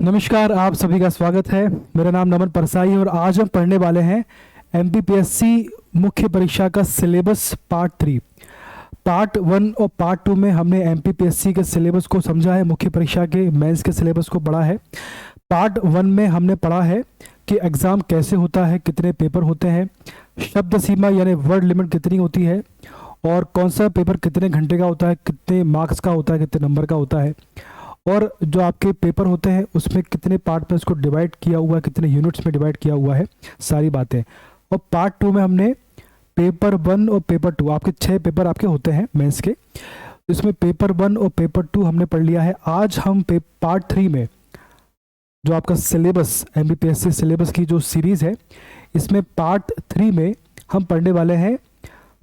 नमस्कार, आप सभी का स्वागत है। मेरा नाम नमन परसाई और आज हम पढ़ने वाले हैं एमपीपीएससी मुख्य परीक्षा का सिलेबस पार्ट 3। पार्ट 1 और पार्ट 2 में हमने एमपीपीएससी के सिलेबस को समझा है, मुख्य परीक्षा के मेंस के सिलेबस को पढ़ा है। पार्ट 1 में हमने पढ़ा है कि एग्ज़ाम कैसे होता है, कितने पेपर होते हैं, शब्द सीमा यानी वर्ड लिमिट कितनी होती है और कौन सा पेपर कितने घंटे का होता है, कितने मार्क्स का होता है, कितने नंबर का होता है, और जो आपके पेपर होते हैं उसमें कितने पार्ट में इसको डिवाइड किया हुआ है, कितने यूनिट्स में डिवाइड किया हुआ है, सारी बातें। और पार्ट 2 में हमने पेपर 1 और पेपर 2, आपके 6 पेपर आपके होते हैं मेंस के, इसमें पेपर 1 और पेपर 2 हमने पढ़ लिया है। आज हम पार्ट 3 में जो आपका सिलेबस एमपीपीएससी सिलेबस की जो सीरीज़ है, इसमें पार्ट 3 में हम पढ़ने वाले हैं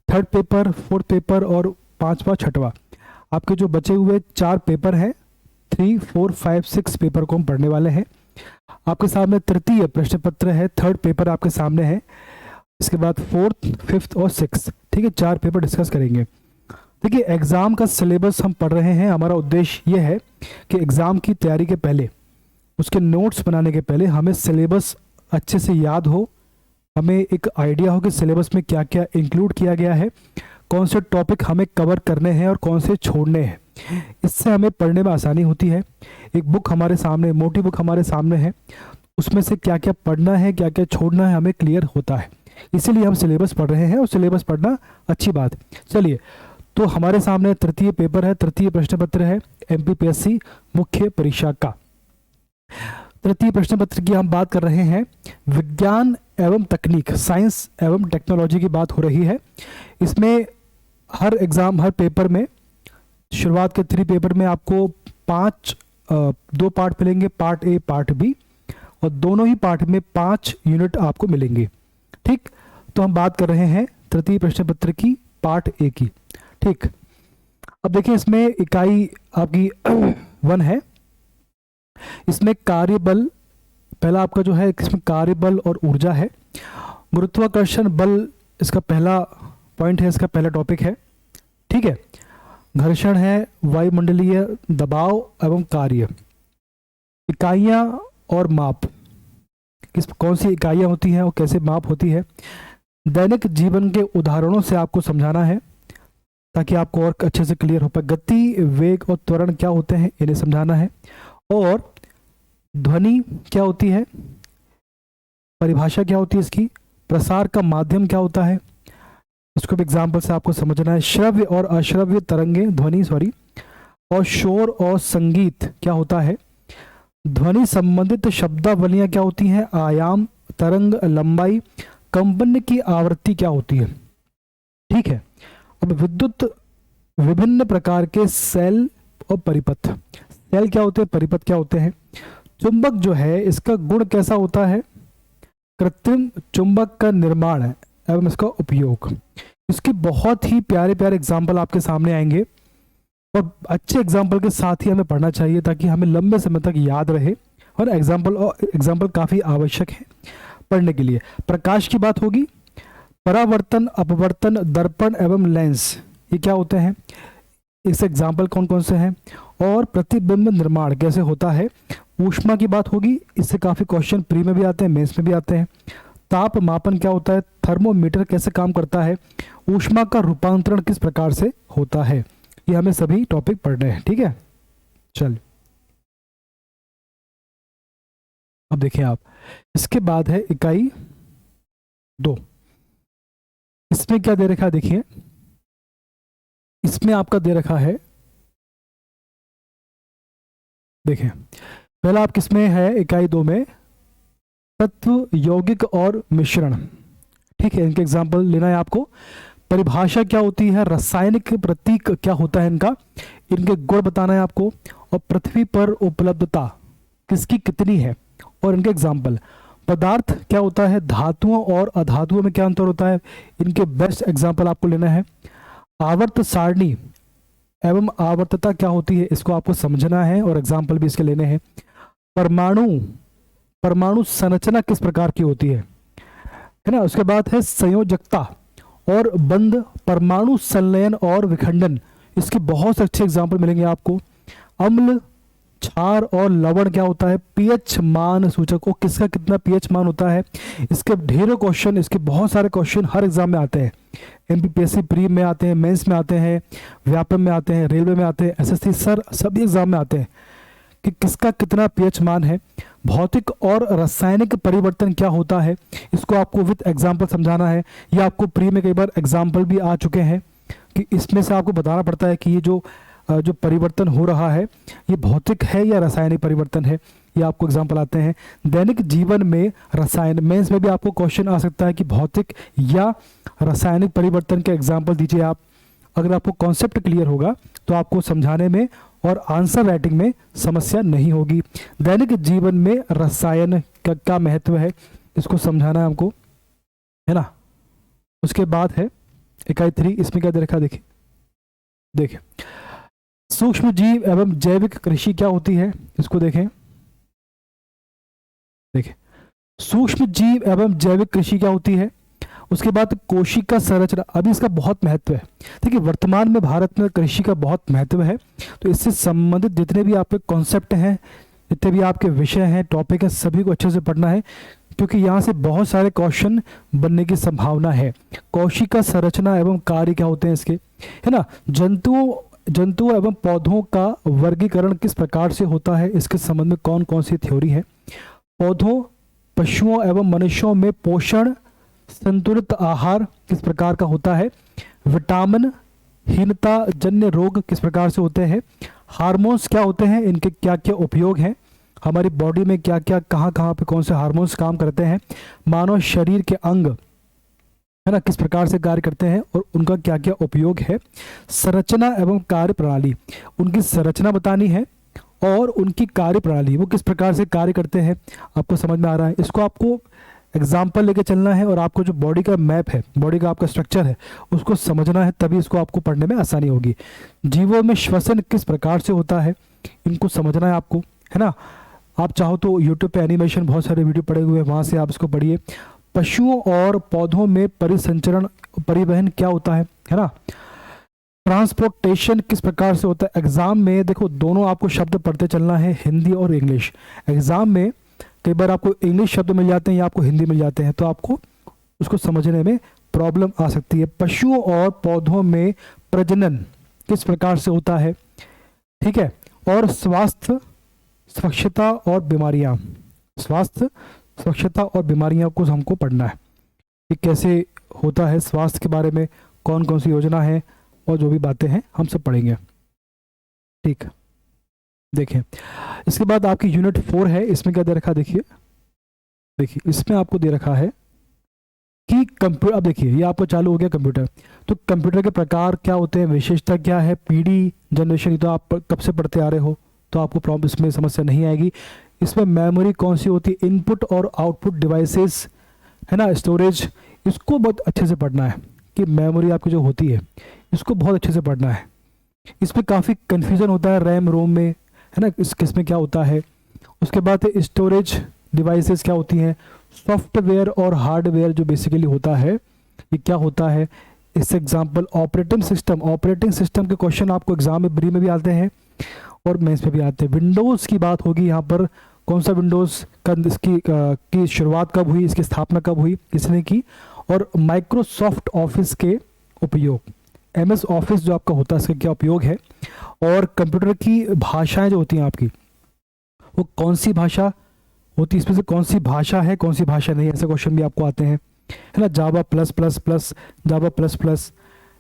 3rd पेपर, 4th पेपर और 5वां 6वां। आपके जो बचे हुए 4 पेपर हैं, 3, 4, 5, 6 पेपर को हम पढ़ने वाले हैं। आपके सामने तृतीय प्रश्न पत्र है, 3rd पेपर आपके सामने है, इसके बाद 4th, 5th और 6th, ठीक है, 4 पेपर डिस्कस करेंगे। देखिए, एग्ज़ाम का सिलेबस हम पढ़ रहे हैं। हमारा उद्देश्य ये है कि एग्ज़ाम की तैयारी के पहले, उसके नोट्स बनाने के पहले हमें सिलेबस अच्छे से याद हो, हमें एक आइडिया हो कि सिलेबस में क्या क्या इंक्लूड किया गया है, कौन से टॉपिक हमें कवर करने हैं और कौन से छोड़ने हैं। इससे हमें पढ़ने में आसानी होती है। एक बुक हमारे सामने, मोटी बुक हमारे सामने है, उसमें से क्या क्या पढ़ना है, क्या क्या छोड़ना है, हमें क्लियर होता है। इसीलिए हम सिलेबस पढ़ रहे हैं और सिलेबस पढ़ना अच्छी बात है। चलिए, तो हमारे सामने तृतीय पेपर है, तृतीय प्रश्न पत्र है एमपीपीएससी मुख्य परीक्षा का। तृतीय प्रश्न पत्र की हम बात कर रहे हैं, विज्ञान एवं तकनीक, साइंस एवं टेक्नोलॉजी की बात हो रही है। इसमें हर एग्ज़ाम, हर पेपर में, शुरुआत के 3 पेपर में आपको 2 पार्ट मिलेंगे, पार्ट ए पार्ट बी, और दोनों ही पार्ट में 5 यूनिट आपको मिलेंगे। ठीक, तो हम बात कर रहे हैं तृतीय प्रश्न पत्र की पार्ट ए की। ठीक, अब देखिए, इसमें इकाई आपकी 1 है। इसमें कार्यबल, पहला आपका जो है, इसमें कार्यबल और ऊर्जा है। गुरुत्वाकर्षण बल इसका पहला पॉइंट है, इसका पहला टॉपिक है। ठीक है, घर्षण है, वायुमंडलीय दबाव एवं कार्य, इकाइयाँ और माप, कौन सी इकाइयाँ होती हैं और कैसे माप होती है। दैनिक जीवन के उदाहरणों से आपको समझाना है ताकि आपको और अच्छे से क्लियर हो पाए। गति, वेग और त्वरण क्या होते हैं, इन्हें समझाना है। और ध्वनि क्या होती है, परिभाषा क्या होती है इसकी, प्रसार का माध्यम क्या होता है, इसको भी एग्जाम्पल से आपको समझना है। श्रव्य और अश्रव्य तरंगे, ध्वनि सॉरी, और शोर और संगीत क्या होता है। ध्वनि संबंधित शब्दावलियां क्या होती हैं, आयाम, तरंग लंबाई, कंपन की आवृत्ति क्या होती है। ठीक है, अब विद्युत, विभिन्न प्रकार के सेल और परिपथ, सेल क्या होते हैं, परिपथ क्या होते हैं। चुंबक जो है, इसका गुण कैसा होता है, कृत्रिम चुंबक का निर्माण है एवं इसका उपयोग। इसके बहुत ही प्यारे प्यारे एग्जाम्पल आपके सामने आएंगे और अच्छे एग्जाम्पल के साथ ही हमें पढ़ना चाहिए ताकि हमें लंबे समय तक याद रहे, और एग्जाम्पल काफ़ी आवश्यक है पढ़ने के लिए। प्रकाश की बात होगी, परावर्तन, अपवर्तन, दर्पण एवं लेंस, ये क्या होते हैं, इस एग्जाम्पल कौन कौन से हैं, और प्रतिबिंब निर्माण कैसे होता है। ऊष्मा की बात होगी, इससे काफ़ी क्वेश्चन प्री में भी आते हैं, मेंस में भी आते हैं। ताप मापन क्या होता है, थर्मोमीटर कैसे काम करता है, ऊष्मा का रूपांतरण किस प्रकार से होता है, ये हमें सभी टॉपिक पढ़ने हैं। ठीक है, चल अब देखिए आप, इसके बाद है इकाई 2। इसमें क्या दे रखा है, देखिए इसमें आपका दे रखा है, देखिए पहला आप किसमें है, इकाई 2 में तत्व, यौगिक और मिश्रण। ठीक है, इनके एग्जाम्पल लेना है आपको। परिभाषा क्या होती है, रासायनिक प्रतीक क्या होता है इनका, इनके गुण बताना है आपको, और पृथ्वी पर उपलब्धता किसकी कितनी है, और इनके एग्जाम्पल। पदार्थ क्या होता है, धातुओं और अधातुओं में क्या अंतर होता है, इनके बेस्ट एग्जाम्पल आपको लेना है। आवर्त सारणी एवं आवर्तता क्या होती है, इसको आपको समझना है और एग्जाम्पल भी इसके लेने हैं। परमाणु संरचना किस प्रकार की होती है ना। उसके बाद है संयोजकता और बंध, परमाणु संलयन और विखंडन, इसके बहुत से अच्छे एग्जाम्पल मिलेंगे आपको। अम्ल, क्षार और लवण क्या होता है, पीएच मान सूचक। वो किसका कितना पीएच मान होता है, इसके ढेरों क्वेश्चन, इसके बहुत सारे क्वेश्चन हर एग्जाम में आते हैं। एमपीपीएससी प्री में आते हैं, मेंस में आते हैं, व्यापम में आते हैं, रेलवे में आते हैं, एसएससी सर सभी एग्जाम में आते हैं कि किसका कितना पीएच मान है। भौतिक और रासायनिक परिवर्तन क्या होता है, इसको आपको विद एग्जाम्पल समझाना है। या आपको प्री में कई बार एग्जाम्पल भी आ चुके हैं कि इसमें से आपको बताना पड़ता है कि ये जो परिवर्तन हो रहा है ये भौतिक है या रासायनिक परिवर्तन है, ये आपको एग्जाम्पल आते हैं। दैनिक जीवन में रसायन, मेंस में भी आपको क्वेश्चन आ सकता है कि भौतिक या रासायनिक परिवर्तन के एग्जाम्पल दीजिए आप। अगर आपको कॉन्सेप्ट क्लियर होगा तो आपको समझाने में और आंसर राइटिंग में समस्या नहीं होगी। दैनिक जीवन में रसायन का क्या महत्व है, इसको समझाना है हमको, है ना। उसके बाद है इकाई 3, इसमें क्या दे रखा, देखिए देखिए सूक्ष्म जीव एवं जैविक कृषि क्या होती है, इसको देखें। देखिए सूक्ष्म जीव एवं जैविक कृषि क्या होती है। उसके बाद कोशिका संरचना, अभी इसका बहुत महत्व है। देखिए वर्तमान में भारत में कृषि का बहुत महत्व है, तो इससे संबंधित जितने भी आपके कॉन्सेप्ट हैं, जितने भी आपके विषय हैं, टॉपिक है, सभी को अच्छे से पढ़ना है, क्योंकि यहाँ से बहुत सारे क्वेश्चन बनने की संभावना है। कोशिका संरचना एवं कार्य क्या होते हैं इसके, है ना। जंतुओं एवं पौधों का वर्गीकरण किस प्रकार से होता है, इसके संबंध में कौन कौन सी थ्योरी है। पौधों, पशुओं एवं मनुष्यों में पोषण संतुलित आहार किस प्रकार का होता है। विटामिन हीनता जन्य रोग किस प्रकार से होते हैं। हार्मोन्स क्या होते हैं, इनके क्या क्या उपयोग हैं, हमारी बॉडी में क्या क्या कहाँ कहाँ पे कौन से हार्मोन्स काम करते हैं। मानव शरीर के अंग, है ना, किस प्रकार से कार्य करते हैं और उनका क्या क्या उपयोग है। संरचना एवं कार्य प्रणाली, उनकी संरचना बतानी है और उनकी कार्य प्रणाली, वो किस प्रकार से कार्य करते हैं, आपको समझ में आ रहा है। इसको आपको एग्जाम्पल लेके चलना है और आपको जो बॉडी का मैप है, बॉडी का आपका स्ट्रक्चर है, उसको समझना है, तभी इसको आपको पढ़ने में आसानी होगी। जीवों में श्वसन किस प्रकार से होता है, इनको समझना है आपको, है ना। आप चाहो तो यूट्यूब पे एनिमेशन बहुत सारे वीडियो पड़े हुए हैं, वहाँ से आप इसको पढ़िए। पशुओं और पौधों में परिसंचरण परिवहन क्या होता है ना। ट्रांसपोर्टेशन किस प्रकार से होता है। एग्जाम में देखो दोनों आपको शब्द पढ़ते चलना है, हिंदी और इंग्लिश। एग्जाम में कई बार आपको इंग्लिश शब्द मिल जाते हैं या आपको हिंदी मिल जाते हैं, तो आपको उसको समझने में प्रॉब्लम आ सकती है। पशुओं और पौधों में प्रजनन किस प्रकार से होता है, ठीक है। और स्वास्थ्य, स्वच्छता और बीमारियां, स्वास्थ्य, स्वच्छता और बीमारियां को हमको पढ़ना है कि कैसे होता है। स्वास्थ्य के बारे में कौन कौन सी योजना है और जो भी बातें हैं हम सब पढ़ेंगे, ठीक। देखें इसके बाद आपकी यूनिट 4 है, इसमें क्या दे रखा, देखिए इसमें आपको दे रखा है कि कंप्यूटर, अब देखिए ये आपको चालू हो गया कंप्यूटर, तो कंप्यूटर के प्रकार क्या होते हैं, विशेषता क्या है, पीढ़ी जनरेशन, तो आप कब से पढ़ते आ रहे हो, तो आपको प्रॉब्लम इसमें समस्या नहीं आएगी। इसमें मेमोरी कौन सी होती है, इनपुट और आउटपुट डिवाइसेस, है ना, स्टोरेज, इसको बहुत अच्छे से पढ़ना है कि मेमोरी आपकी जो होती है इसको बहुत अच्छे से पढ़ना है। इसमें काफ़ी कन्फ्यूज़न होता है रैम रोम में, है ना, इसमें क्या होता है। उसके बाद स्टोरेज डिवाइसेस क्या होती हैं, सॉफ्टवेयर और हार्डवेयर जो बेसिकली होता है ये क्या होता है। इस एग्जांपल ऑपरेटिंग सिस्टम के क्वेश्चन आपको एग्जाम में प्री में भी आते हैं और मेंस में भी आते हैं। विंडोज़ की बात होगी यहाँ पर, कौन सा विंडोज़ का की शुरुआत कब हुई, इसकी स्थापना कब हुई, किसने की। और माइक्रोसॉफ्ट ऑफिस के उपयोग, MS ऑफिस जो आपका होता है इसका क्या उपयोग है। और कंप्यूटर की भाषाएं जो होती हैं आपकी, वो कौन सी भाषा होती है, इसमें से कौन सी भाषा है कौन सी भाषा नहीं, ऐसे क्वेश्चन भी आपको आते हैं, है ना। जावा प्लस प्लस प्लस, जावा प्लस प्लस,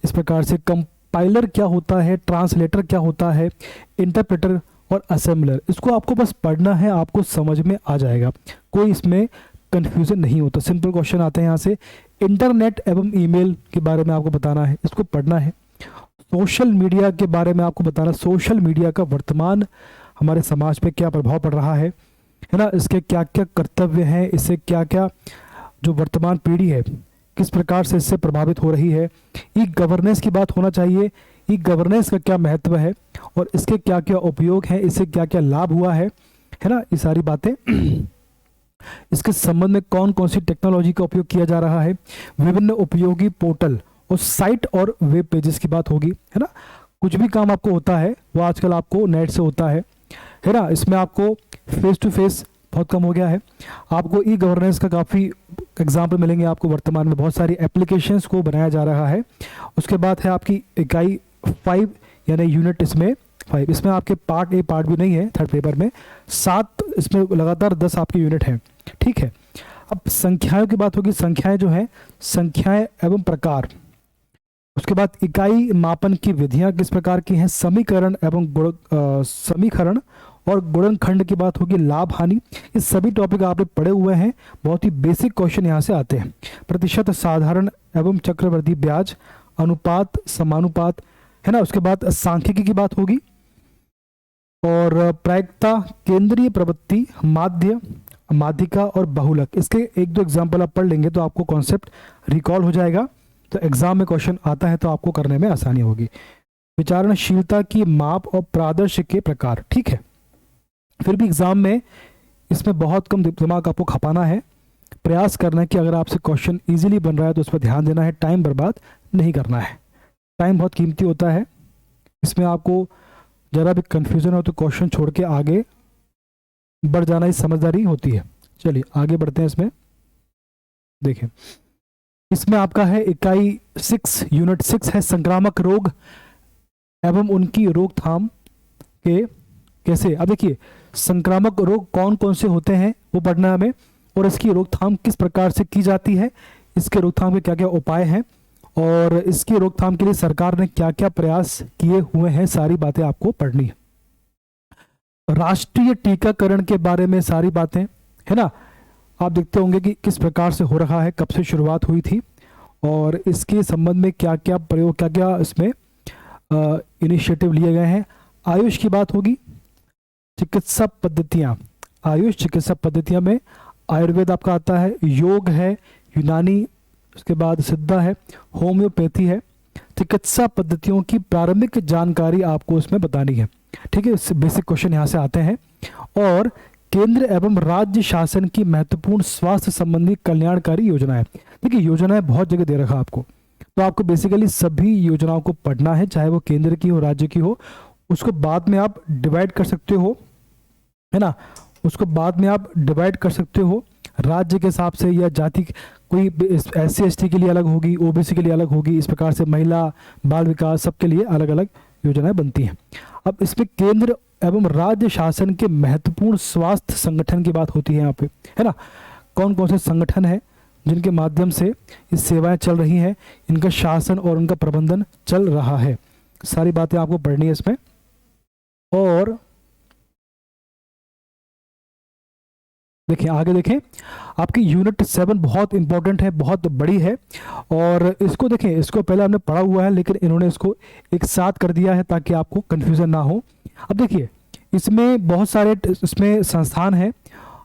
इस प्रकार से। कंपाइलर क्या होता है, ट्रांसलेटर क्या होता है, इंटरप्रेटर और असेंबलर, इसको आपको बस पढ़ना है, आपको समझ में आ जाएगा, कोई इसमें कन्फ्यूजन नहीं होता, सिंपल क्वेश्चन आते हैं यहाँ से। इंटरनेट एवं ईमेल के बारे में आपको बताना है, इसको पढ़ना है। सोशल मीडिया के बारे में आपको बताना, सोशल मीडिया का वर्तमान हमारे समाज पे क्या प्रभाव पड़ रहा है ना, इसके क्या क्या कर्तव्य हैं, इससे क्या क्या जो वर्तमान पीढ़ी है किस प्रकार से इससे प्रभावित हो रही है। ई गवर्नेंस की बात होना चाहिए, ई गवर्नेंस का क्या महत्व है और इसके क्या क्या उपयोग हैं, इससे क्या क्या लाभ हुआ है ना, ये सारी बातें। इसके संबंध में कौन कौन सी टेक्नोलॉजी का उपयोग किया जा रहा है, विभिन्न उपयोगी पोर्टल और साइट और वेब पेजेस की बात होगी, है ना। कुछ भी काम आपको होता है वो आजकल आपको नेट से होता है, है ना। इसमें आपको फेस टू फेस बहुत कम हो गया है। आपको ई गवर्नेंस का काफ़ी एग्जाम्पल मिलेंगे आपको। वर्तमान में बहुत सारी एप्लीकेशंस को बनाया जा रहा है। उसके बाद है आपकी इकाई 5 यानी यूनिट इसमें 5। इसमें आपके पार्ट ए पार्ट भी नहीं है थर्ड पेपर में, 7 इसमें लगातार 10 आपके यूनिट हैं, ठीक है। अब संख्याओं की बात होगी। संख्याएं जो हैं, संख्याएं एवं प्रकार। उसके बाद इकाई मापन की विधियां किस प्रकार की हैं, समीकरण एवं समीकरण और गुणनखंड की बात होगी, लाभ हानि। ये सभी टॉपिक आपने पढ़े हुए हैं। बहुत ही बेसिक क्वेश्चन यहाँ से आते हैं। प्रतिशत, साधारण एवं चक्रवृद्धि ब्याज, अनुपात, समानुपात, है ना। उसके बाद सांख्यिकी की बात होगी और प्रायिकता, केंद्रीय प्रवृत्ति, माध्य, माध्यिका और बहुलक। इसके एक दो एग्जाम्पल आप पढ़ लेंगे तो आपको कॉन्सेप्ट रिकॉल हो जाएगा। तो एग्जाम में क्वेश्चन आता है तो आपको करने में आसानी होगी। विचारणशीलता की माप और प्रादर्श के प्रकार, ठीक है। फिर भी एग्जाम में इसमें बहुत कम दिमाग आपको खपाना है। प्रयास करना है कि अगर आपसे क्वेश्चन इजीली बन रहा है तो उस पर ध्यान देना है, टाइम बर्बाद नहीं करना है। टाइम बहुत कीमती होता है। इसमें आपको ज़रा भी कन्फ्यूज़न हो तो क्वेश्चन छोड़ के आगे बढ़ जाना ही समझदारी होती है। चलिए आगे बढ़ते हैं। इसमें देखें, इसमें आपका है इकाई 6 यूनिट 6 है संक्रामक रोग एवं उनकी रोकथाम के कैसे। अब देखिए, संक्रामक रोग कौन कौन से होते हैं वो पढ़ना है हमें, और इसकी रोकथाम किस प्रकार से की जाती है, इसके रोकथाम के क्या क्या उपाय हैं और इसकी रोकथाम के लिए सरकार ने क्या क्या प्रयास किए हुए हैं, सारी बातें आपको पढ़नी है। राष्ट्रीय टीकाकरण के बारे में सारी बातें, है ना। आप देखते होंगे कि किस प्रकार से हो रहा है, कब से शुरुआत हुई थी और इसके संबंध में क्या क्या प्रयोग, क्या क्या इसमें इनिशिएटिव लिए गए हैं। आयुष की बात होगी, चिकित्सा पद्धतियाँ, आयुष चिकित्सा पद्धतियाँ में आयुर्वेद आपका आता है, योग है, यूनानी, उसके बाद सिद्धा है, होम्योपैथी है। चिकित्सा पद्धतियों की प्रारंभिक जानकारी आपको इसमें बतानी है, ठीक है। इससे बेसिक क्वेश्चन यहाँ से आते हैं। और केंद्र एवं राज्य शासन की महत्वपूर्ण स्वास्थ्य संबंधी कल्याणकारी योजनाएं। देखिए योजनाएं बहुत जगह दे रखा आपको, तो आपको बेसिकली सभी योजनाओं को पढ़ना है, चाहे वो केंद्र की हो राज्य की हो। उसको बाद में आप डिवाइड कर सकते हो, है ना। उसको बाद में आप डिवाइड कर सकते हो राज्य के हिसाब से या जाति, कोई SC ST के लिए अलग होगी, OBC के लिए अलग होगी। इस प्रकार से महिला बाल विकास सबके लिए अलग अलग योजनाएं बनती हैं। अब इसमें केंद्र एवं राज्य शासन के महत्वपूर्ण स्वास्थ्य संगठन की बात होती है यहाँ पे, है ना। कौन कौन से संगठन है जिनके माध्यम से ये सेवाएं चल रही हैं, इनका शासन और उनका प्रबंधन चल रहा है, सारी बातें आपको पढ़नी है इसमें। और देखिए आगे देखें, आपकी यूनिट 7 बहुत इंपॉर्टेंट है, बहुत बड़ी है। और इसको देखें, इसको पहले हमने पढ़ा हुआ है लेकिन इन्होंने इसको एक साथ कर दिया है ताकि आपको कन्फ्यूज़न ना हो। अब देखिए इसमें बहुत सारे इसमें संस्थान हैं।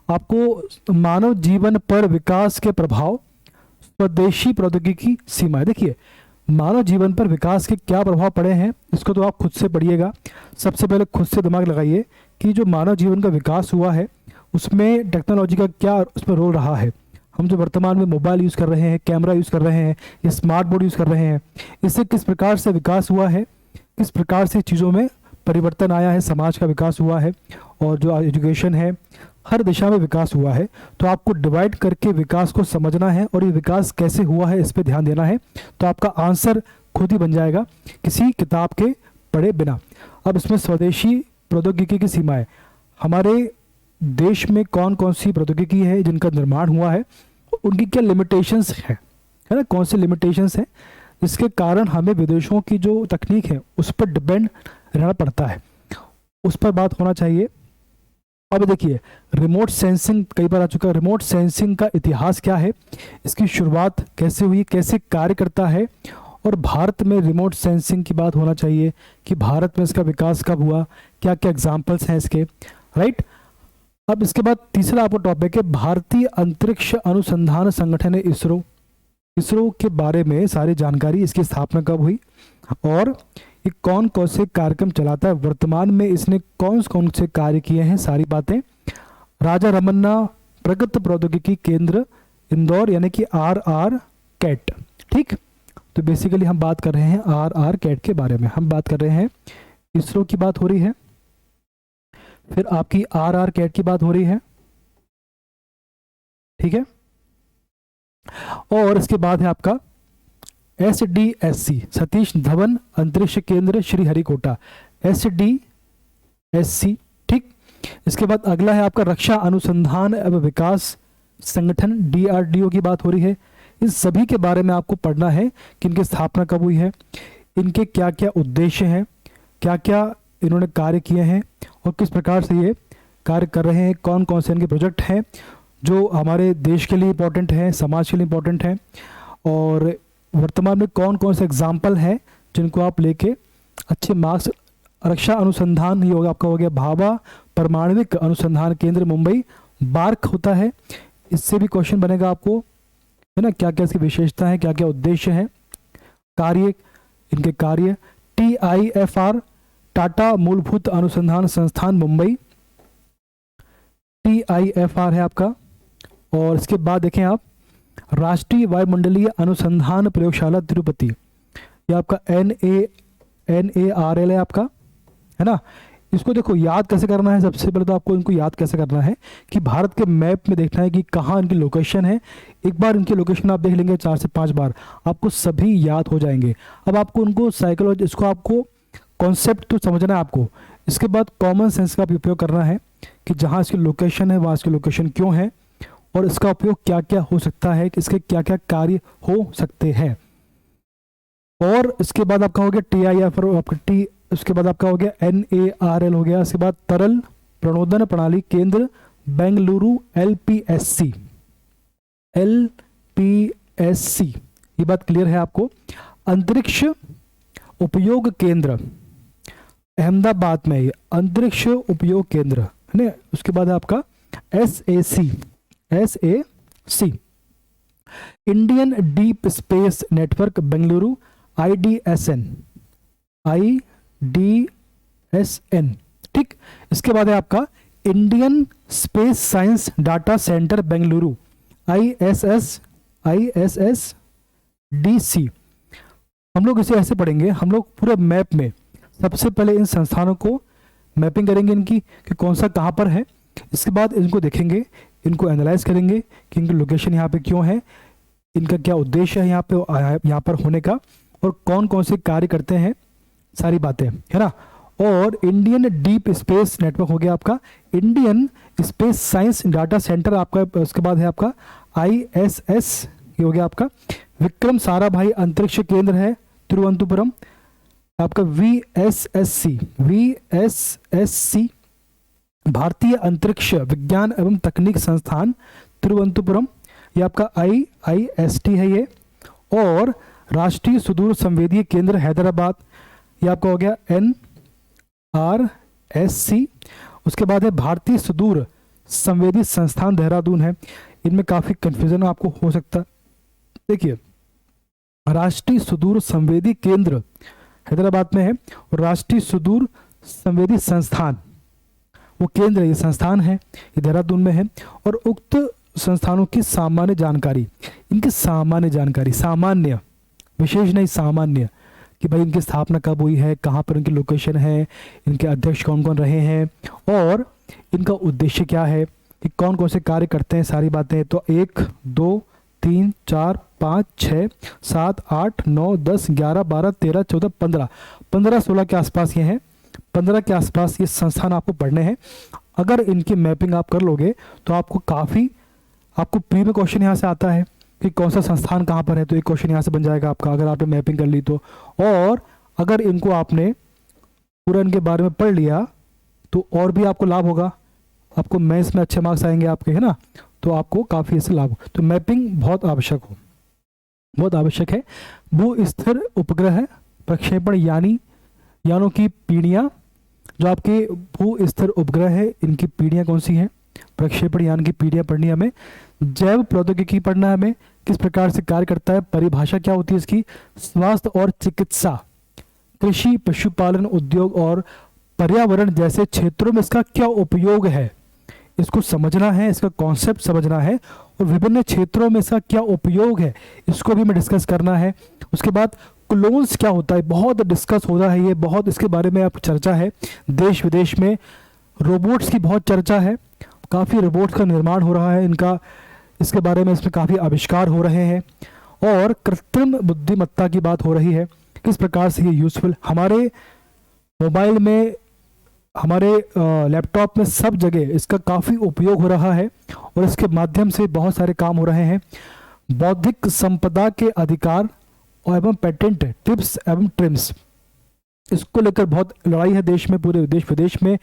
आपको मानव जीवन पर विकास के प्रभाव, स्वदेशी प्रौद्योगिकी सीमाएं। देखिए मानव जीवन पर विकास के क्या प्रभाव पड़े हैं, इसको तो आप खुद से पढ़िएगा। सबसे पहले खुद से दिमाग लगाइए कि जो मानव जीवन का विकास हुआ है उसमें टेक्नोलॉजी का क्या उसमें रोल रहा है। हम जो वर्तमान में मोबाइल यूज़ कर रहे हैं, कैमरा यूज़ कर रहे हैं या स्मार्ट बोर्ड यूज़ कर रहे हैं, इससे किस प्रकार से विकास हुआ है, किस प्रकार से चीज़ों में परिवर्तन आया है, समाज का विकास हुआ है और जो एजुकेशन है हर दिशा में विकास हुआ है। तो आपको डिवाइड करके विकास को समझना है और ये विकास कैसे हुआ है इस पर ध्यान देना है, तो आपका आंसर खुद ही बन जाएगा किसी किताब के पढ़े बिना। अब इसमें स्वदेशी प्रौद्योगिकी की सीमाएं, हमारे देश में कौन कौन सी प्रौद्योगिकी है जिनका निर्माण हुआ है, उनकी क्या लिमिटेशंस है ना, कौन सी लिमिटेशंस है जिसके कारण हमें विदेशों की जो तकनीक है उस पर डिपेंड रहना पड़ता है, उस पर बात होना चाहिए। अब देखिए रिमोट सेंसिंग कई बार आ चुका है। रिमोट सेंसिंग का इतिहास क्या है, इसकी शुरुआत कैसे हुई, कैसे कार्य करता है, और भारत में रिमोट सेंसिंग की बात होना चाहिए कि भारत में इसका विकास कब हुआ, क्या क्या एग्जाम्पल्स हैं इसके, राइट। अब इसके बाद तीसरा आपका टॉपिक है भारतीय अंतरिक्ष अनुसंधान संगठन है इसरो। इसरो के बारे में सारी जानकारी, इसकी स्थापना कब हुई और ये कौन कौन से कार्यक्रम चलाता है, वर्तमान में इसने कौन कौन से कार्य किए हैं, सारी बातें। राजा रमन्ना प्रगत प्रौद्योगिकी केंद्र इंदौर यानी कि RR कैट, ठीक। तो बेसिकली हम बात कर रहे हैं RR कैट के बारे में, हम बात कर रहे हैं, इसरो की बात हो रही है। फिर आपकी आर कैट की बात हो रही है, ठीक है। और इसके बाद है आपका SDSC, सतीश धवन अंतरिक्ष केंद्र श्रीहरिकोटा, SDSC, ठीक। इसके बाद अगला है आपका रक्षा अनुसंधान एवं विकास संगठन, DRDO की बात हो रही है। इस सभी के बारे में आपको पढ़ना है कि इनकी स्थापना कब हुई है, इनके क्या क्या उद्देश्य हैं, क्या क्या इन्होंने कार्य किए हैं और किस प्रकार से ये कार्य कर रहे हैं, कौन कौन से इनके प्रोजेक्ट हैं जो हमारे देश के लिए इम्पोर्टेंट हैं, समाज के लिए इम्पोर्टेंट हैं, और वर्तमान में कौन कौन से एग्जाम्पल हैं जिनको आप लेके अच्छे मार्क्स। रक्षा अनुसंधान ये होगा आपका, हो गया भाभा परमाणविक अनुसंधान केंद्र मुंबई, बार्क होता है। इससे भी क्वेश्चन बनेगा आपको, है ना, क्या क्या इसकी विशेषता है, क्या क्या उद्देश्य है, कार्य, इनके कार्य। TIFR टाटा मूलभूत अनुसंधान संस्थान मुंबई, TIFR है आपका। और इसके बाद देखें आप राष्ट्रीय वायुमंडलीय अनुसंधान प्रयोगशाला तिरुपति, ये आपका NARL है आपका, है ना। इसको देखो याद कैसे करना है, सबसे पहले तो आपको इनको याद कैसे करना है कि भारत के मैप में देखना है कि कहाँ इनकी लोकेशन है। एक बार इनकी लोकेशन आप देख लेंगे 4 से 5 बार, आपको सभी याद हो जाएंगे। अब आपको उनको साइकोलॉजी, इसको आपको कॉन्सेप्ट तो समझना है आपको, इसके बाद कॉमन सेंस का भी उपयोग करना है कि जहाँ इसकी लोकेशन है वहाँ इसकी लोकेशन क्यों है और इसका उपयोग क्या क्या हो सकता है, इसके क्या क्या कार्य हो सकते हैं। और इसके बाद आपका हो गया TIFR, आपका उसके बाद आपका हो गया NARL हो गया। इसके बाद तरल प्रणोदन प्रणाली केंद्र बेंगलुरु, LPSC, ये बात क्लियर है आपको। अंतरिक्ष उपयोग केंद्र अहमदाबाद में, ये अंतरिक्ष उपयोग केंद्र है ना। उसके बाद आपका SAC, Indian deep space network Bengaluru, IDSN, ठीक। इसके बाद है आपका Indian space science data centre Bengaluru, ISSDC। हम लोग इसे ऐसे पढ़ेंगे, हम लोग पूरे मैप में सबसे पहले इन संस्थानों को मैपिंग करेंगे इनकी कि कौन सा कहाँ पर है। इसके बाद इनको देखेंगे, इनको एनालाइज करेंगे कि इनकी लोकेशन यहाँ पे क्यों है, इनका क्या उद्देश्य है यहाँ पर होने का, और कौन कौन से कार्य करते हैं, सारी बातें, है ना। और इंडियन डीप स्पेस नेटवर्क हो गया आपका, Indian space science data centre आपका। उसके बाद है आपका ISS, ये हो गया आपका विक्रम साराभाई अंतरिक्ष केंद्र है तिरुवनंतपुरम, आपका VSSC भारतीय अंतरिक्ष विज्ञान एवं तकनीक संस्थान तिरुवनंतपुरम, ये आपका IIST है ये। और राष्ट्रीय सुदूर संवेदीय केंद्र हैदराबाद, ये आपका हो गया NRSC। उसके बाद है भारतीय सुदूर संवेदी संस्थान देहरादून है। इनमें काफ़ी कंफ्यूजन आपको हो सकता है। देखिए, राष्ट्रीय सुदूर संवेदी केंद्र हैदराबाद में है और राष्ट्रीय सुदूर संवेदी संस्थान वो केंद्र है, ये संस्थान है, ये देहरादून में है। और उक्त संस्थानों की सामान्य जानकारी, इनकी सामान्य जानकारी, सामान्य विशेष नहीं, सामान्य, कि भाई इनकी स्थापना कब हुई है, कहाँ पर इनकी लोकेशन है, इनके अध्यक्ष कौन कौन रहे हैं और इनका उद्देश्य क्या है, कि कौन कौन से कार्य करते हैं, सारी बातें। तो 1 2 3 4 5 6 7 8 9 10 11 12 13 14 15 16 के आसपास ये हैं। 15 के आसपास ये संस्थान आपको पढ़ने हैं। अगर इनकी मैपिंग आप कर लोगे तो आपको काफ़ी, आपको प्री में क्वेश्चन यहाँ से आता है कि कौन सा संस्थान कहाँ पर है, तो एक क्वेश्चन यहाँ से बन जाएगा आपका अगर आपने मैपिंग कर ली तो। और अगर इनको आपने पूरा इनके बारे में पढ़ लिया तो और भी आपको लाभ होगा, आपको मैथ्स में अच्छे मार्क्स आएंगे आपके, है ना। तो आपको काफ़ी ऐसे लाभ हो, तो मैपिंग बहुत आवश्यक हो, बहुत आवश्यक है। भू स्थिर उपग्रह प्रक्षेपण यानों की पीढ़ियाँ, जो आपके भू स्थिर उपग्रह है इनकी पीढ़ियाँ कौन सी हैं, प्रक्षेपण यान की पीढ़ियाँ पढ़नी है हमें। जैव प्रौद्योगिकी पढ़ना है हमें, किस प्रकार से कार्य करता है, परिभाषा क्या होती है इसकी। स्वास्थ्य और चिकित्सा, कृषि, पशुपालन, उद्योग और पर्यावरण जैसे क्षेत्रों में इसका क्या उपयोग है, इसको समझना है, इसका कॉन्सेप्ट समझना है। और विभिन्न क्षेत्रों में इसका क्या उपयोग है, इसको भी हमें डिस्कस करना है। उसके बाद क्लोन्स क्या होता है, बहुत डिस्कस हो रहा है ये, बहुत इसके बारे में आप चर्चा है देश विदेश में। रोबोट्स की बहुत चर्चा है, काफ़ी रोबोट्स का निर्माण हो रहा है, इसके बारे में इसमें काफ़ी आविष्कार हो रहे हैं। और कृत्रिम बुद्धिमत्ता की बात हो रही है, किस प्रकार से ये यूज़फुल हमारे मोबाइल में, हमारे लैपटॉप में, सब जगह इसका काफ़ी उपयोग हो रहा है और इसके माध्यम से बहुत सारे काम हो रहे हैं। बौद्धिक संपदा के अधिकार और एवं पेटेंट टिप्स एवं ट्रिम्स, इसको लेकर बहुत लड़ाई है देश में, पूरे देश विदेश में।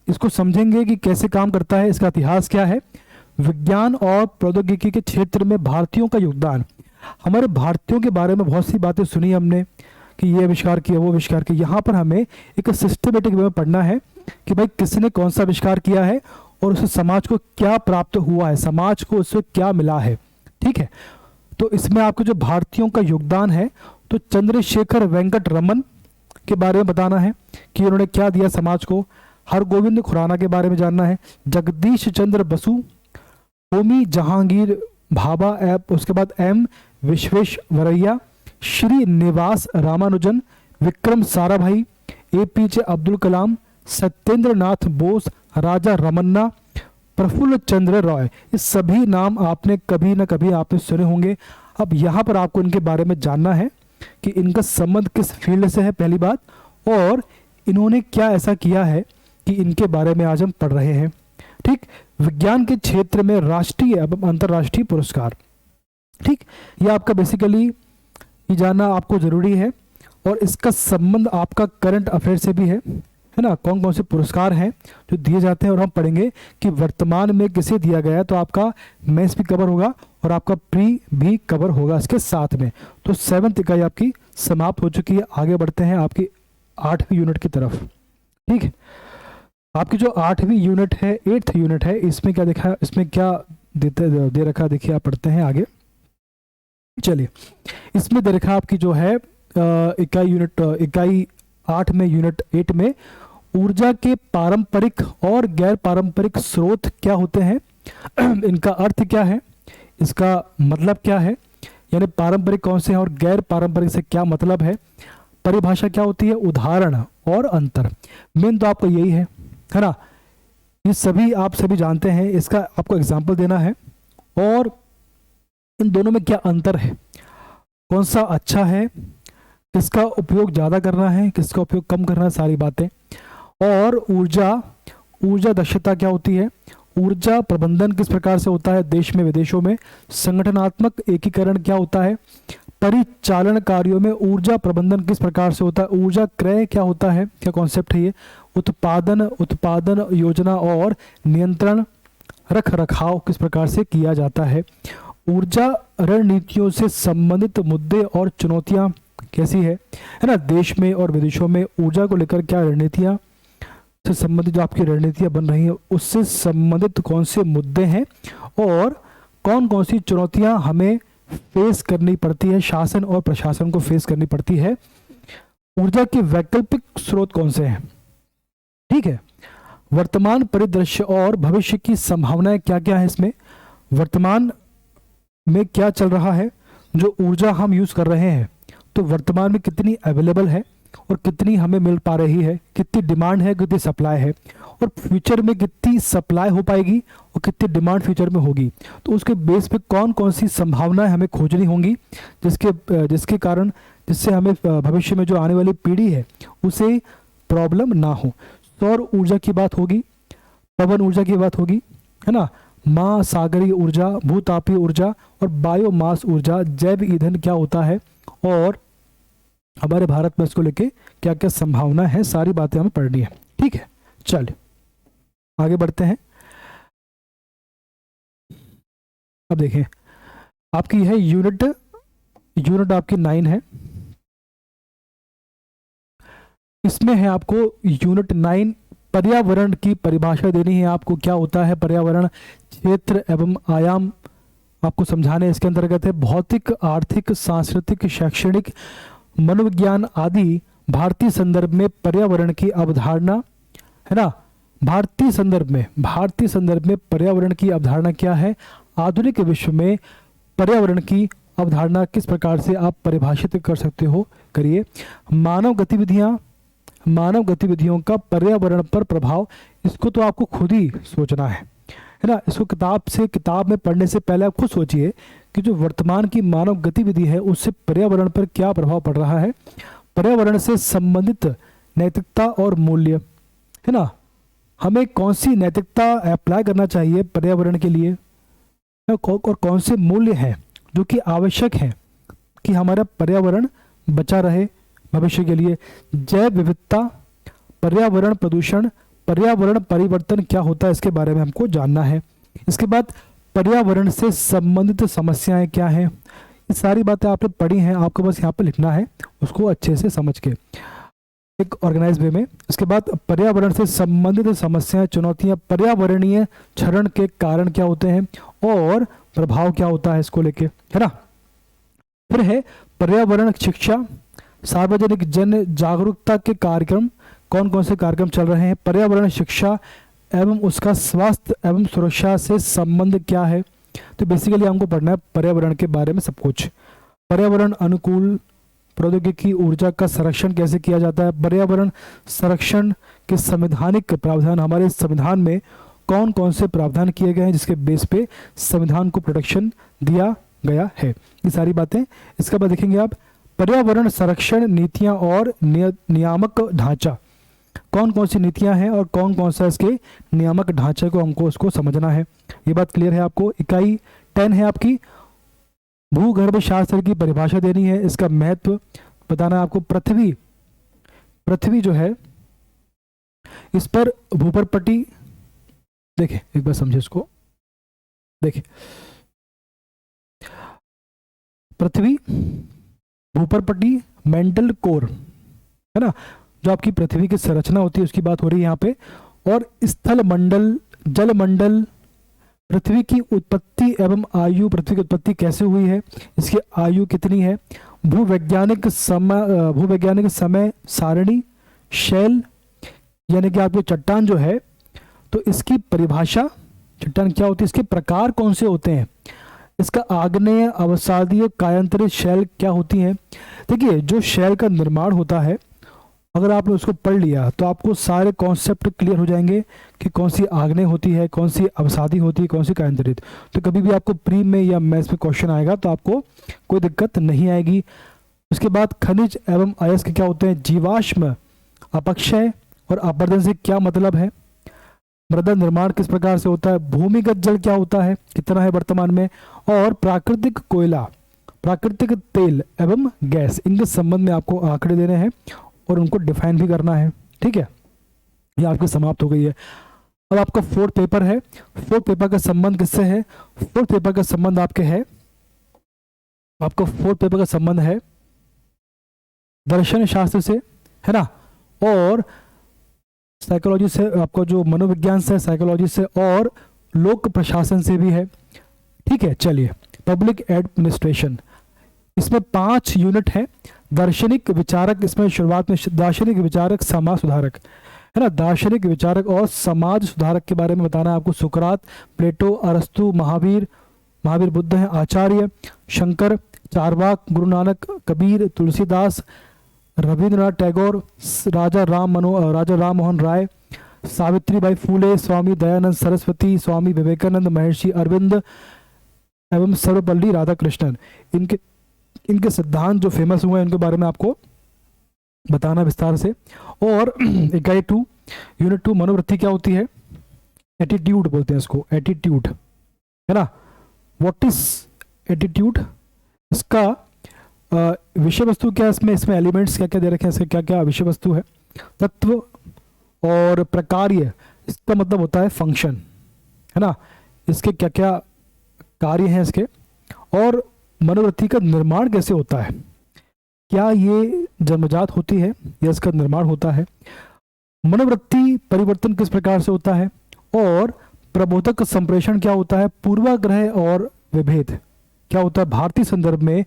इसको समझेंगे कि कैसे काम करता है, इसका इतिहास क्या है। विज्ञान और प्रौद्योगिकी के क्षेत्र में भारतीयों का योगदान, हमारे भारतीयों के बारे में बहुत सी बातें सुनी हमने कि ये आविष्कार किया, वो आविष्कार किया। यहाँ पर हमें एक सिस्टमेटिक वे में पढ़ना है कि भाई किसने कौन सा आविष्कार किया है और उससे समाज को क्या प्राप्त हुआ है, समाज को उससे क्या मिला है। ठीक है, तो इसमें आपको जो भारतीयों का योगदान है, तो चंद्रशेखर वेंकट रमन के बारे में बताना है कि उन्होंने क्या दिया समाज को। हरगोविंद खुराना के बारे में जानना है। जगदीश चंद्र बसु, होमी जहांगीर भाभा, उसके बाद एम विश्वेश्वरैया, श्री निवास रामानुजन, विक्रम साराभाई, एपीजे अब्दुल कलाम, सत्येंद्र नाथ बोस, राजा रमन्ना, प्रफुल्ल चंद्र रॉय। ये सभी नाम आपने कभी ना कभी आपने सुने होंगे। अब यहाँ पर आपको इनके बारे में जानना है कि इनका संबंध किस फील्ड से है, पहली बात, और इन्होंने क्या ऐसा किया है कि इनके बारे में आज हम पढ़ रहे हैं। ठीक, विज्ञान के क्षेत्र में राष्ट्रीय एवं अंतर्राष्ट्रीय पुरस्कार। ठीक, ये आपका बेसिकली ये जानना आपको ज़रूरी है और इसका संबंध आपका करंट अफेयर से भी है ना। कौन कौन से पुरस्कार हैं जो दिए जाते हैं, और हम पढ़ेंगे कि वर्तमान में किसे दिया गया है। तो आपका मेंस भी कवर होगा और आपका प्री भी कवर होगा इसके साथ में। तो 7th इकाई आपकी समाप्त हो चुकी है। आगे बढ़ते हैं आपकी 8वीं यूनिट की तरफ। ठीक है, आपकी जो 8वीं यूनिट है, 8th यूनिट है, इसमें क्या देखा, इसमें क्या दे रखा, देखिए आप पढ़ते हैं आगे। चलिए, इसमें दे रखा आपकी जो है इकाई 8 में, यूनिट 8 में, ऊर्जा के पारंपरिक और गैर पारंपरिक स्रोत क्या होते हैं, इनका अर्थ क्या है, इसका मतलब क्या है, यानी पारंपरिक कौन से हैं और गैर पारंपरिक से क्या मतलब है, परिभाषा क्या होती है, उदाहरण और अंतर। मेन तो आपको यही है ना, ये सभी आप सभी जानते हैं। इसका आपको एग्जाम्पल देना है और इन दोनों में क्या अंतर है, कौन सा अच्छा है, किसका उपयोग ज़्यादा करना है, किसका उपयोग कम करना है, सारी बातें। और ऊर्जा दक्षता क्या होती है, ऊर्जा प्रबंधन किस प्रकार से होता है देश में विदेशों में, संगठनात्मक एकीकरण क्या होता है, परिचालन कार्यों में ऊर्जा प्रबंधन किस प्रकार से होता है, ऊर्जा क्रय क्या होता है, क्या कॉन्सेप्ट है ये, उत्पादन योजना और नियंत्रण रख रखाव किस प्रकार से किया जाता है, ऊर्जा रणनीतियों से संबंधित मुद्दे और चुनौतियां कैसी है ना, देश में और विदेशों में ऊर्जा को लेकर क्या रणनीतियां से संबंधित जो आपकी रणनीतियां बन रही हैं उससे संबंधित कौन से मुद्दे हैं और कौन कौन सी चुनौतियां हमें फेस करनी पड़ती है, शासन और प्रशासन को फेस करनी पड़ती है, ऊर्जा के वैकल्पिक स्रोत कौन से हैं। ठीक है, वर्तमान परिदृश्य और भविष्य की संभावनाएं क्या क्या है, इसमें वर्तमान में क्या चल रहा है, जो ऊर्जा हम यूज कर रहे हैं तो वर्तमान में कितनी अवेलेबल है और कितनी हमें मिल पा रही है, कितनी डिमांड है, कितनी सप्लाई है, और फ्यूचर में कितनी सप्लाई हो पाएगी और कितनी डिमांड फ्यूचर में होगी। तो उसके बेस पे कौन कौन सी संभावनाएं हमें खोजनी होंगी जिसके कारण जिससे हमें भविष्य में जो आने वाली पीढ़ी है उसे प्रॉब्लम ना हो। सौर ऊर्जा की बात होगी, पवन ऊर्जा की बात होगी, है ना, महासागरीय ऊर्जा, भूतापीय ऊर्जा और बायोमास ऊर्जा, जैव ईंधन क्या होता है और हमारे भारत में इसको लेके क्या क्या संभावना है, सारी बातें हमें पढ़नी है। ठीक है, चलिए आगे बढ़ते हैं। अब देखें आपकी है यूनिट आपकी 9 है। इसमें है आपको यूनिट 9 पर्यावरण की परिभाषा देनी है आपको, क्या होता है पर्यावरण, क्षेत्र एवं आयाम आपको समझाने। इसके अंतर्गत है भौतिक, आर्थिक, सांस्कृतिक, शैक्षणिक, मनोविज्ञान आदि भारतीय संदर्भ में पर्यावरण की अवधारणा, है ना, भारतीय संदर्भ में पर्यावरण की अवधारणा क्या है, आधुनिक विश्व में पर्यावरण की अवधारणा किस प्रकार से आप परिभाषित कर सकते हो, करिए। मानव गतिविधियां, मानव गतिविधियों का पर्यावरण पर प्रभाव, इसको तो आपको खुद ही सोचना है ना। इसको किताब में पढ़ने से पहले आप खुद सोचिए कि जो वर्तमान की मानव गतिविधि है उससे पर्यावरण पर क्या प्रभाव पड़ रहा है। पर्यावरण से संबंधित नैतिकता और मूल्य, है ना, हमें कौन सी नैतिकता अप्लाई करना चाहिए पर्यावरण के लिए, और कौन से मूल्य हैं जो कि आवश्यक हैं कि हमारा पर्यावरण बचा रहे भविष्य के लिए। जैव विविधता, पर्यावरण प्रदूषण, पर्यावरण परिवर्तन क्या होता है, इसके बारे में हमको जानना है। इसके बाद पर्यावरण से संबंधित समस्याएं क्या हैं, ये सारी बातें आपने पढ़ी हैं, आपको बस यहाँ पर लिखना है उसको अच्छे से समझ के एक ऑर्गेनाइज वे में। इसके बाद पर्यावरण से संबंधित समस्याएं, चुनौतियां, पर्यावरणीय क्षरण के कारण क्या होते हैं और प्रभाव क्या होता है इसको लेके, है ना। फिर है पर्यावरण शिक्षा, सार्वजनिक जन जागरूकता के कार्यक्रम, कौन कौन से कार्यक्रम चल रहे हैं। पर्यावरण शिक्षा एवं उसका स्वास्थ्य एवं सुरक्षा से संबंध क्या है। तो बेसिकली हमको पढ़ना है पर्यावरण के बारे में सब कुछ। पर्यावरण अनुकूल प्रौद्योगिकी, ऊर्जा का संरक्षण कैसे किया जाता है। पर्यावरण संरक्षण के संवैधानिक प्रावधान, हमारे संविधान में कौन कौन से प्रावधान किए गए हैं जिसके बेस पे संविधान को प्रोटेक्शन दिया गया है, ये सारी बातें। इसके बाद देखेंगे आप पर्यावरण संरक्षण नीतियां और नियामक ढांचा, कौन कौन सी नीतियां हैं और कौन कौन सा इसके नियामक ढांचे को हमको उसको समझना है। ये बात क्लियर है आपको। इकाई 10 है आपकी, भूगर्भ शास्त्र की परिभाषा देनी है, इसका महत्व बताना है आपको। पृथ्वी जो है इस पर भूपर पट्टी, देखिए एक बार समझे इसको, देखिए पृथ्वी, भूपर पट्टी, मेंटल कोर, है ना, जो आपकी पृथ्वी की संरचना होती है उसकी बात हो रही है यहाँ पे। और स्थल मंडल, जल मंडल, पृथ्वी की उत्पत्ति एवं आयु, पृथ्वी की उत्पत्ति कैसे हुई है, इसकी आयु कितनी है। भूवैज्ञानिक समय सारणी, शैल यानी कि आपकी चट्टान जो है, तो इसकी परिभाषा, चट्टान क्या होती है, इसके प्रकार कौन से होते हैं, इसका आग्नेय, अवसादीय, कायांतरित शैल क्या होती हैं। देखिए जो शैल का निर्माण होता है, अगर आपने उसको पढ़ लिया तो आपको सारे कॉन्सेप्ट क्लियर हो जाएंगे कि कौन सी आग्नेय होती है, कौन सी अवसादी होती है, कौन सी कायांतरित। तो कभी भी आपको प्री में या मैथ्स में क्वेश्चन आएगा तो आपको कोई दिक्कत नहीं आएगी। उसके बाद खनिज एवं अयस्क क्या होते हैं, जीवाश्म, अपक्षय और अपरदन से क्या मतलब है, मृदा निर्माण किस प्रकार से होता है, भूमिगत जल क्या होता है, कितना है वर्तमान में, और प्राकृतिक कोयला, प्राकृतिक तेल एवं गैस, इनके संबंध में आपको आंकड़े देने हैं और उनको डिफाइन भी करना है। ठीक है, ये आपकी समाप्त हो गई है। अब आपका फोर्थ पेपर है। फोर्थ पेपर का संबंध किससे है, फोर्थ पेपर का संबंध आपके है, आपका फोर्थ पेपर का संबंध है दर्शन शास्त्र से, है ना, और साइकोलॉजी से, आपको जो मनोविज्ञान से, साइकोलॉजी से, और लोक प्रशासन से भी है। ठीक है, चलिए पब्लिक एडमिनिस्ट्रेशन, इसमें 5 यूनिट है। दार्शनिक विचारक, इसमें शुरुआत में दार्शनिक विचारक, समाज सुधारक, है ना, दार्शनिक विचारक और समाज सुधारक के बारे में बताना है आपको। सुकरात, प्लेटो, अरस्तु, महावीर बुद्ध हैं, आचार्य शंकर, चारवाक, गुरु नानक, कबीर, तुलसीदास, रविंद्रनाथ टैगोर, राजा राम मोहन राय, सावित्रीबाई फूले, स्वामी दयानंद सरस्वती, स्वामी विवेकानंद, महर्षि अरविंद एवं सर्वपल्ली राधाकृष्णन। इनके सिद्धांत जो फेमस हुए हैं उनके बारे में आपको बताना विस्तार से। और इकाई 2 यूनिट 2 मनोवृत्ति क्या होती है, एटीट्यूड बोलते हैं इसको, एटीट्यूड, है ना। व्हाट इज एटीट्यूड, इसका विषय वस्तु क्या है, इसमें एलिमेंट्स क्या क्या दे रखे हैं, इसके क्या क्या विषय वस्तु है। तत्व और प्रकार्य, इसका मतलब होता है फंक्शन, है ना, इसके क्या क्या कार्य हैं इसके। और मनोवृत्ति का निर्माण कैसे होता है, क्या ये जन्मजात होती है या इसका निर्माण होता है। मनोवृत्ति परिवर्तन किस प्रकार से होता है, और प्रबोधक संप्रेषण क्या होता है, पूर्वाग्रह और विभेद क्या होता है। भारतीय संदर्भ में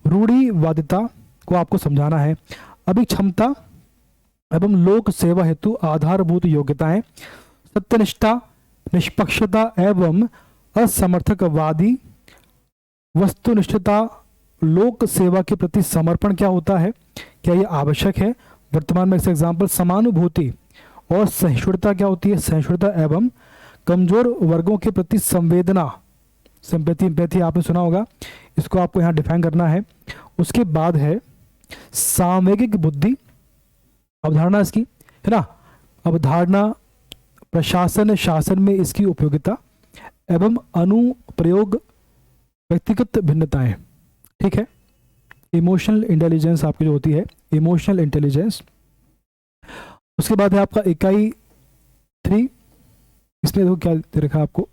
रूढ़िवादिता को आपको समझाना है। अभिक्षमता एवं लोक सेवा हेतु आधारभूत योग्यताएं, सत्यनिष्ठा, निष्पक्षता एवं असमर्थकवादी, वस्तुनिष्ठता, लोक सेवा के प्रति समर्पण क्या होता है, क्या ये आवश्यक है, वर्तमान में इसका एग्जाम्पल समानुभूति और सहिष्णुता क्या होती है? सहिष्णुता एवं कमजोर वर्गों के प्रति संवेदना, सिंपैथी एम्पैथी आपने सुना होगा, इसको आपको यहाँ डिफाइन करना है। उसके बाद है सामवेगिक बुद्धि, अवधारणा इसकी है ना, अवधारणा, प्रशासन शासन में इसकी उपयोगिता एवं अनुप्रयोग, व्यक्तिगत भिन्नताएं, ठीक है। इमोशनल इंटेलिजेंस आपकी जो होती है, इमोशनल इंटेलिजेंस। उसके बाद है आपका इकाई 3, इसमें देखो क्या दे रखा है आपको,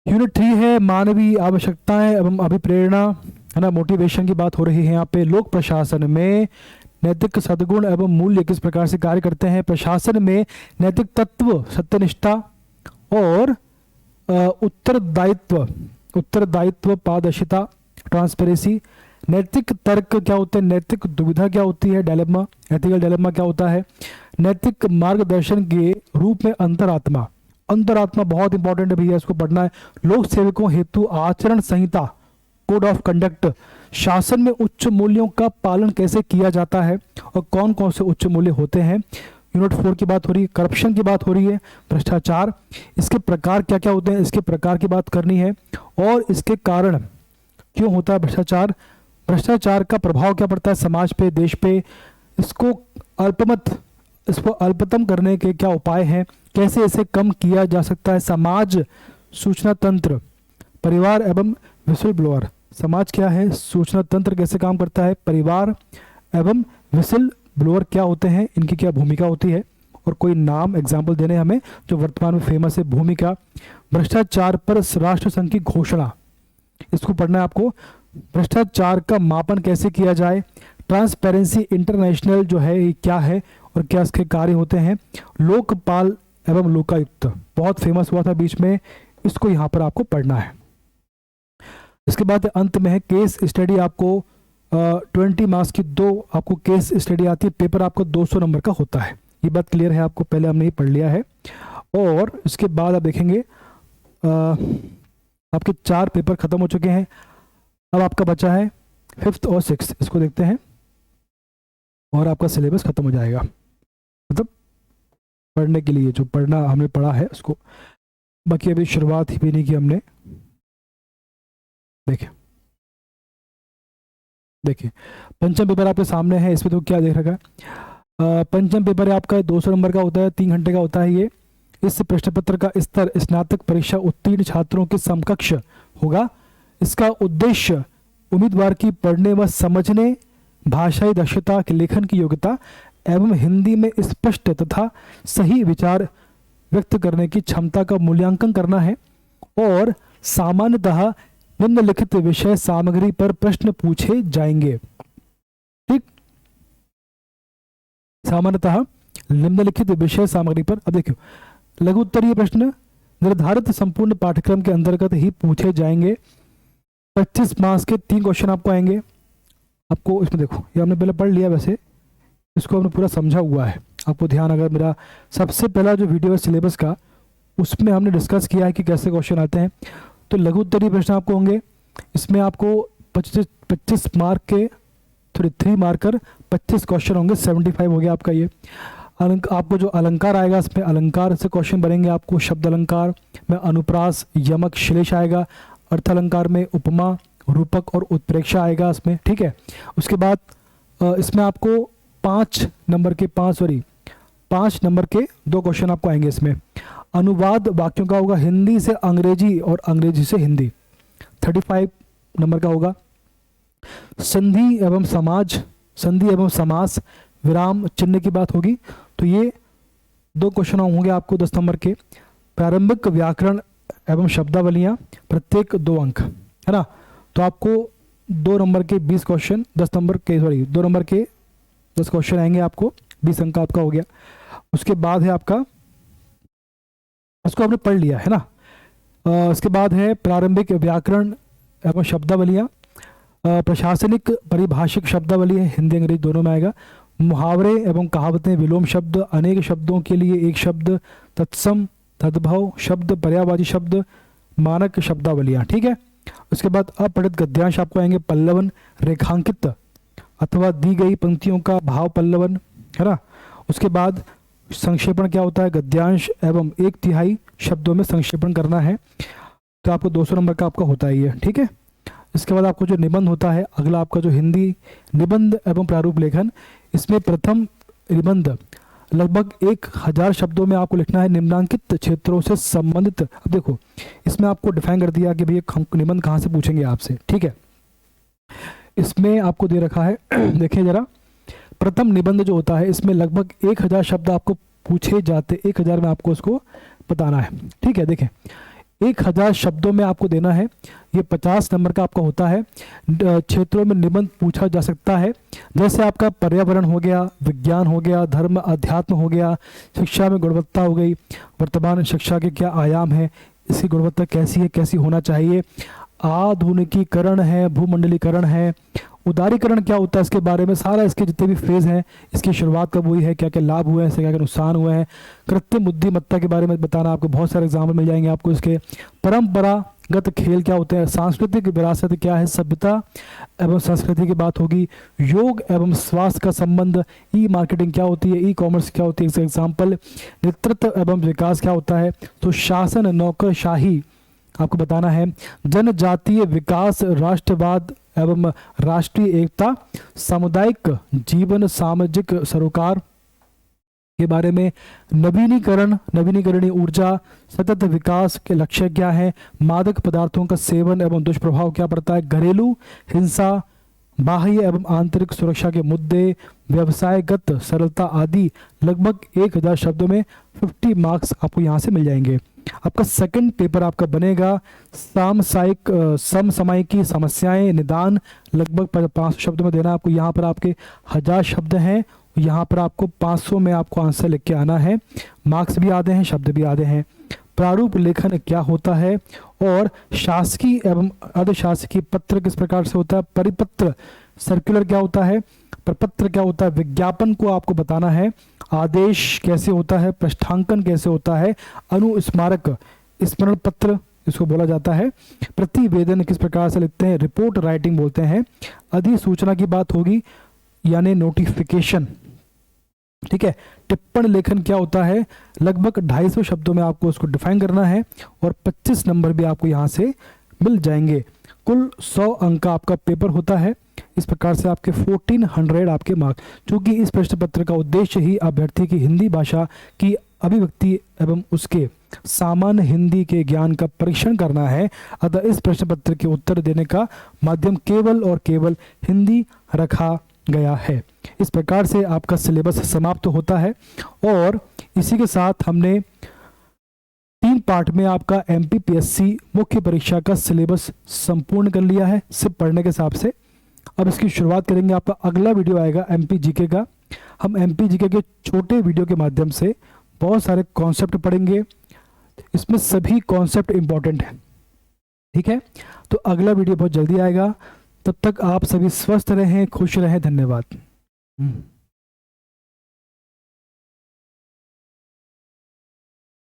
यूनिट 3 है मानवीय आवश्यकताएं एवं अभिप्रेरणा, है ना, मोटिवेशन की बात हो रही है यहाँ पे। लोक प्रशासन में नैतिक सद्गुण एवं मूल्य किस प्रकार से कार्य करते हैं? प्रशासन में नैतिक तत्व, सत्यनिष्ठा और उत्तरदायित्व, पारदर्शिता, ट्रांसपेरेंसी। नैतिक तर्क क्या होते हैं? नैतिक दुविधा क्या होती है? डायलेमा, एथिकल डायलेमा क्या होता है? नैतिक मार्गदर्शन के रूप में अंतरात्मा, अंतरात्मा बहुत इंपॉर्टेंट है भैया, इसको पढ़ना है। लोक सेवकों हेतु आचरण संहिता, कोड ऑफ कंडक्ट। शासन में उच्च मूल्यों का पालन कैसे किया जाता है और कौन कौन से उच्च मूल्य होते हैं? यूनिट 4 की बात हो रही है, करप्शन की बात हो रही है, भ्रष्टाचार, इसके प्रकार क्या क्या होते हैं, इसके प्रकार की बात करनी है और इसके कारण क्यों होता है भ्रष्टाचार, भ्रष्टाचार का प्रभाव क्या पड़ता है समाज पे, देश पे, इसको अल्पतम करने के क्या उपाय हैं, कैसे इसे कम किया जा सकता है। समाज सूचना तंत्र, परिवार एवं विसिल ब्लोअर। समाज क्या है, सूचना तंत्र कैसे काम करता है, परिवार एवं विसिल ब्लोअर क्या होते हैं, इनकी क्या भूमिका होती है, और कोई नाम एग्जाम्पल देने हमें जो वर्तमान में फेमस है। भूमिका, भ्रष्टाचार पर राष्ट्रसंघ की घोषणा, इसको पढ़ना है आपको। भ्रष्टाचार का मापन कैसे किया जाए, ट्रांसपेरेंसी इंटरनेशनल जो है ये क्या है और क्या इसके कार्य होते हैं। लोकपाल एवं लोकायुक्त बहुत फेमस हुआ था बीच में, इसको यहाँ पर आपको पढ़ना है। इसके बाद अंत में है केस स्टडी, आपको 20 मार्क्स की 2 आपको केस स्टडी आती है, पेपर आपको 200 नंबर का होता है। ये बात क्लियर है आपको, पहले हमने ये पढ़ लिया है। और इसके बाद आप देखेंगे आपके 4 पेपर खत्म हो चुके हैं, अब आपका बचा है 5th और 6th, इसको देखते हैं और आपका सिलेबस खत्म हो जाएगा। मतलब पढ़ने के लिए जो पढ़ना हमने पढ़ा है उसको, बाकी अभी शुरुआत ही भी नहीं की हमने। देखिए पंचम पेपर आपके सामने है, इसमें तो क्या देख रखा है, पंचम पेपर है आपका 200 नंबर का होता है, 3 घंटे का होता है ये। इस प्रश्न पत्र का स्तर स्नातक परीक्षा उत्तीर्ण छात्रों के समकक्ष होगा। इसका उद्देश्य उम्मीदवार की पढ़ने व समझने, भाषाई दक्षता, के लेखन की योग्यता एवं हिंदी में स्पष्ट तथा सही विचार व्यक्त करने की क्षमता का मूल्यांकन करना है। और सामान्यतः निम्नलिखित विषय सामग्री पर प्रश्न पूछे जाएंगे। ठीक, सामान्यतः निम्नलिखित विषय सामग्री पर, अब देखियो लघु उत्तरीय प्रश्न निर्धारित संपूर्ण पाठ्यक्रम के अंतर्गत ही पूछे जाएंगे। 25 मार्क्स के 3 क्वेश्चन आपको आएंगे। आपको इसमें देखो, ये हमने पहले पढ़ लिया, वैसे इसको हमने पूरा समझा हुआ है। आपको ध्यान, अगर मेरा सबसे पहला जो वीडियो है सिलेबस का, उसमें हमने डिस्कस किया है कि कैसे क्वेश्चन आते हैं। तो लघु उत्तरीय प्रश्न आपको होंगे, इसमें आपको 25 मार्क के 3 मार्कर 25 क्वेश्चन होंगे, 75 हो गया आपका ये। आपको जो अलंकार आएगा, इसमें अलंकार से क्वेश्चन बनेंगे आपको। शब्द अलंकार में अनुप्रास, यमक, श्लेष आएगा। अर्थ अलंकार में उपमा, रूपक और उत्प्रेक्षा आएगा इसमें, ठीक है। उसके बाद इसमें आपको 5 नंबर के 2 क्वेश्चन आपको आएंगे इसमें। अनुवाद वाक्यों का होगा हिंदी से अंग्रेजी और अंग्रेजी से हिंदी, 35 नंबर का होगा। संधि एवं समास, विराम चिन्ह की बात होगी, तो ये 2 क्वेश्चन होंगे आपको 10 नंबर के। प्रारंभिक व्याकरण एवं शब्दावलियां, प्रत्येक 2 अंक, है ना। तो आपको 2 नंबर के 20 क्वेश्चन, 2 नंबर के 10 क्वेश्चन आएंगे आपको, 20 अंक का आपका हो गया। उसके बाद है आपका, उसको आपने पढ़ लिया है ना। उसके बाद है प्रारंभिक व्याकरण एवं शब्दावलियां, प्रशासनिक परिभाषिक शब्दावली है, हिंदी अंग्रेजी दोनों में आएगा। मुहावरे एवं कहावतें, विलोम शब्द, अनेक शब्दों के लिए एक शब्द, तत्सम तद्भव शब्द, पर्यायवाची शब्द, मानक शब्दावलियां, ठीक है। उसके बाद अपठित गद्यांश आपको आएंगे पल्लवन, रेखांकित अथवा दी गई पंक्तियों का भाव पल्लवन, है ना। उसके बाद संक्षेपण क्या होता है, गद्यांश एवं 1/3 शब्दों में संक्षेपण करना है, तो आपको 200 नंबर का आपका होता ही है, ठीक है। इसके बाद आपको जो निबंध होता है, अगला आपका जो हिंदी निबंध एवं प्रारूप लेखन, इसमें प्रथम निबंध लगभग 1000 शब्दों में आपको लिखना है निम्नांकित क्षेत्रों से संबंधित। अब देखो इसमें आपको डिफाइन कर दिया कि भैया निबंध कहाँ से पूछेंगे आपसे, ठीक है। इसमें आपको दे रखा है देखिए जरा, प्रथम निबंध जो होता है इसमें लगभग 1000 शब्द आपको पूछे जाते, 1000 में आपको उसको बताना है, ठीक है। देखें 1000 शब्दों में आपको देना है, ये 50 नंबर का आपका होता है। क्षेत्रों में निबंध पूछा जा सकता है, जैसे आपका पर्यावरण हो गया, विज्ञान हो गया, धर्म अध्यात्म हो गया, शिक्षा में गुणवत्ता हो गई, वर्तमान शिक्षा के क्या आयाम है, इसकी गुणवत्ता कैसी है, कैसी होना चाहिए, आधुनिकीकरण है, भूमंडलीकरण है, उदारीकरण क्या होता है इसके बारे में सारा, इसके जितने भी फेज हैं, इसकी शुरुआत कब हुई है, क्या क्या लाभ हुए हैं, इससे क्या क्या नुकसान हुए हैं, कृत्रिम बुद्धिमत्ता के बारे में बताना, आपको बहुत सारे एग्जाम्पल मिल जाएंगे आपको इसके। परंपरागत खेल क्या होते हैं, सांस्कृतिक विरासत क्या है, सभ्यता एवं संस्कृति की बात होगी, योग एवं स्वास्थ्य का संबंध, ई मार्केटिंग क्या होती है, ई कॉमर्स क्या होती है, इसका एग्जाम्पल, नेतृत्व एवं विकास क्या होता है, तो शासन नौकरशाही आपको बताना है, जनजातीय विकास, राष्ट्रवाद एवं राष्ट्रीय एकता, सामुदायिक जीवन, सामाजिक सरोकार के बारे में, नवीनीकरण, नवीनीकरणीय ऊर्जा, सतत विकास के लक्ष्य क्या है, मादक पदार्थों का सेवन एवं दुष्प्रभाव क्या पड़ता है, घरेलू हिंसा, बाह्य एवं आंतरिक सुरक्षा के मुद्दे, व्यवसायगत सरलता आदि। लगभग 1000 शब्दों में 50 मार्क्स आपको यहाँ से मिल जाएंगे। आपका सेकंड पेपर आपका बनेगा समसामयिकी समस्याएं निदान, लगभग 500 शब्दों में देना आपको। यहाँ पर आपके 1000 शब्द हैं, यहाँ पर आपको 500 में आपको आंसर लिख के आना है, मार्क्स भी आधे हैं, शब्द भी आधे हैं। प्रारूप लेखन क्या होता है, और शासकीय एवं अर्धशासकीय पत्र किस प्रकार से होता है, परिपत्र सर्कुलर क्या होता है, प्रपत्र क्या होता है, विज्ञापन को आपको बताना है, आदेश कैसे होता है, पृष्ठांकन कैसे होता है, अनुस्मारक स्मरण पत्र इसको बोला जाता है, प्रतिवेदन किस प्रकार से लिखते हैं, रिपोर्ट राइटिंग बोलते हैं, अधिसूचना की बात होगी यानी नोटिफिकेशन, ठीक है। टिप्पण लेखन क्या होता है, लगभग 250 शब्दों में आपको उसको डिफाइन करना है, और 25 नंबर भी आपको यहाँ से मिल जाएंगे। कुल 100 अंक का आपका पेपर होता है। इस प्रकार से आपके 1400 आपके मार्क्स, चूंकि इस प्रश्न पत्र का उद्देश्य ही अभ्यर्थी की हिंदी भाषा की अभिव्यक्ति एवं उसके सामान्य हिंदी के ज्ञान का परीक्षण करना है, अतः इस प्रश्न पत्र के उत्तर देने का माध्यम केवल और केवल हिंदी रखा गया है। इस प्रकार से आपका सिलेबस समाप्त होता है, और इसी के साथ हमने 3 पार्ट में आपका MPPSC मुख्य परीक्षा का सिलेबस संपूर्ण कर लिया है सिर्फ पढ़ने के हिसाब से। अब इसकी शुरुआत करेंगे, आपका अगला वीडियो आएगा MP GK का। हम MP GK के छोटे वीडियो के माध्यम से बहुत सारे कॉन्सेप्ट पढ़ेंगे, इसमें सभी कॉन्सेप्ट इंपॉर्टेंट हैं, ठीक है। तो अगला वीडियो बहुत जल्दी आएगा, तब तक आप सभी स्वस्थ रहें, खुश रहें, धन्यवाद।